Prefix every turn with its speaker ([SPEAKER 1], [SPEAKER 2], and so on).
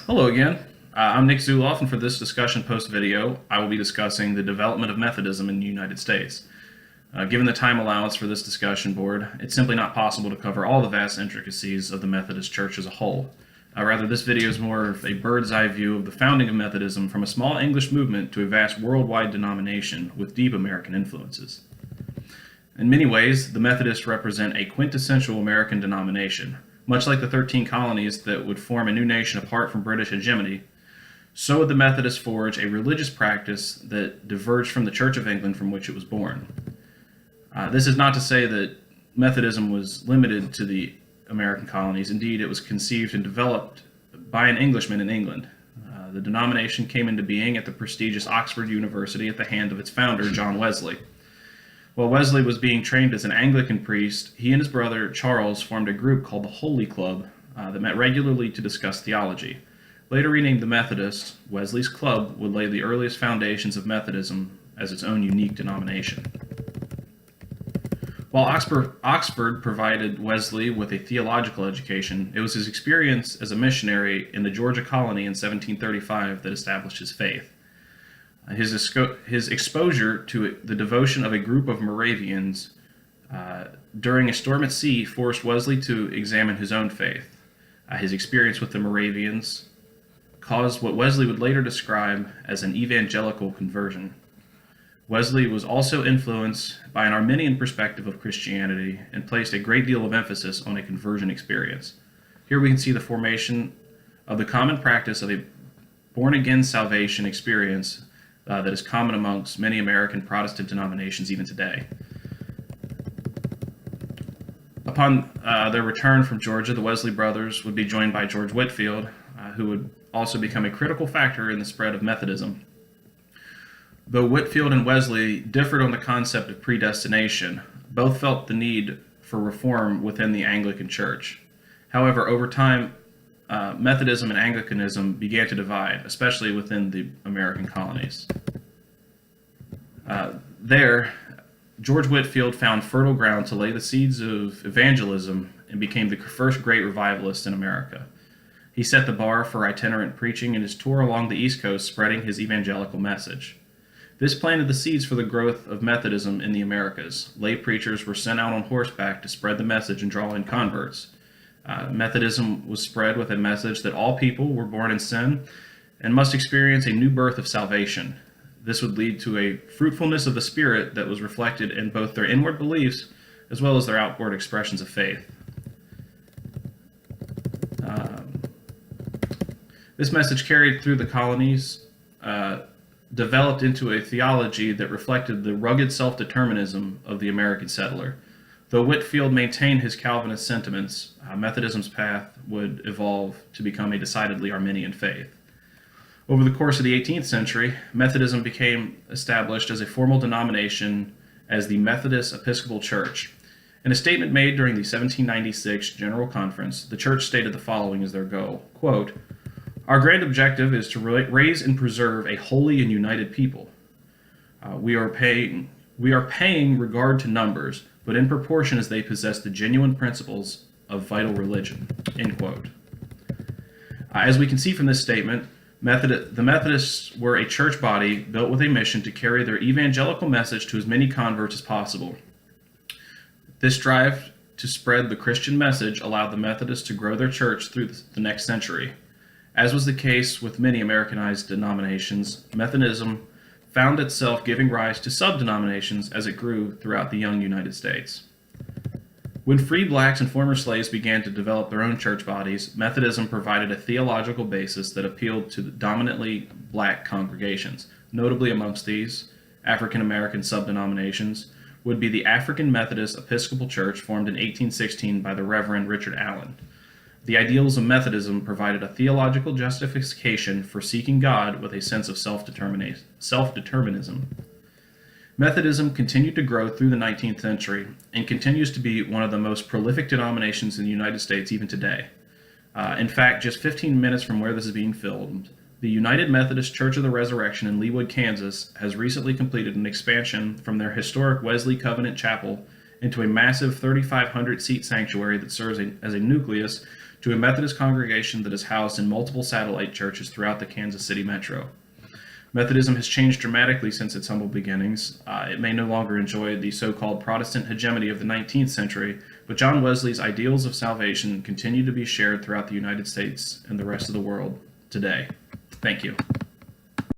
[SPEAKER 1] Hello again. I'm Nick Zuloff, and for this discussion post video, I will be discussing the development of Methodism in the United States. Given the time allowance for this discussion board, it's simply not possible to cover all the vast intricacies of the Methodist Church as a whole. Rather, this video is more of a bird's eye view of the founding of Methodism from a small English movement to a vast worldwide denomination with deep American influences. In many ways, the Methodists represent a quintessential American denomination. Much like the 13 colonies that would form a new nation apart from British hegemony, so would the Methodists forge a religious practice that diverged from the Church of England from which it was born. This is not to say that Methodism was limited to the American colonies. Indeed, it was conceived and developed by an Englishman in England. The denomination came into being at the prestigious Oxford University at the hand of its founder, John Wesley. While Wesley was being trained as an Anglican priest, he and his brother Charles formed a group called the Holy Club that met regularly to discuss theology. Later renamed the Methodists, Wesley's club would lay the earliest foundations of Methodism as its own unique denomination. While Oxford provided Wesley with a theological education, it was his experience as a missionary in the Georgia colony in 1735 that established his faith. His exposure to the devotion of a group of Moravians during a storm at sea forced Wesley to examine his own faith. His experience with the Moravians caused what Wesley would later describe as an evangelical conversion. Wesley was also influenced by an Arminian perspective of Christianity and placed a great deal of emphasis on a conversion experience. Here we can see the formation of the common practice of a born-again salvation experience that is common amongst many American Protestant denominations even today. Upon their return from Georgia, the Wesley brothers would be joined by George Whitefield, who would also become a critical factor in the spread of Methodism. Though Whitefield and Wesley differed on the concept of predestination, both felt the need for reform within the Anglican Church. However, over time, Methodism and Anglicanism began to divide, especially within the American colonies. There, George Whitefield found fertile ground to lay the seeds of evangelism and became the first great revivalist in America. He set the bar for itinerant preaching in his tour along the East Coast, spreading his evangelical message. This planted the seeds for the growth of Methodism in the Americas. Lay preachers were sent out on horseback to spread the message and draw in converts. Methodism was spread with a message that all people were born in sin and must experience a new birth of salvation. This would lead to a fruitfulness of the Spirit that was reflected in both their inward beliefs as well as their outward expressions of faith. This message carried through the colonies developed into a theology that reflected the rugged self-determinism of the American settler. Though Whitefield maintained his Calvinist sentiments, Methodism's path would evolve to become a decidedly Arminian faith. Over the course of the 18th century, Methodism became established as a formal denomination as the Methodist Episcopal Church. In a statement made during the 1796 General Conference, the church stated the following as their goal, quote, "Our grand objective is to raise and preserve a holy and united people. We are paying regard to numbers, but in proportion as they possess the genuine principles of vital religion," end quote. As we can see from this statement, the Methodists were a church body built with a mission to carry their evangelical message to as many converts as possible. This drive to spread the Christian message allowed the Methodists to grow their church through the next century. As was the case with many Americanized denominations, Methodism found itself giving rise to sub-denominations as it grew throughout the young United States. When free blacks and former slaves began to develop their own church bodies, Methodism provided a theological basis that appealed to the dominantly black congregations. Notably amongst these African American sub-denominations would be the African Methodist Episcopal Church, formed in 1816 by the Reverend Richard Allen. The ideals of Methodism provided a theological justification for seeking God with a sense of self-determinism. Methodism continued to grow through the 19th century and continues to be one of the most prolific denominations in the United States even today. In fact, just 15 minutes from where this is being filmed, the United Methodist Church of the Resurrection in Leawood, Kansas, has recently completed an expansion from their historic Wesley Covenant Chapel into a massive 3,500-seat sanctuary that serves as a nucleus to a Methodist congregation that is housed in multiple satellite churches throughout the Kansas City metro. Methodism has changed dramatically since its humble beginnings. It may no longer enjoy the so-called Protestant hegemony of the 19th century, but John Wesley's ideals of salvation continue to be shared throughout the United States and the rest of the world today. Thank you.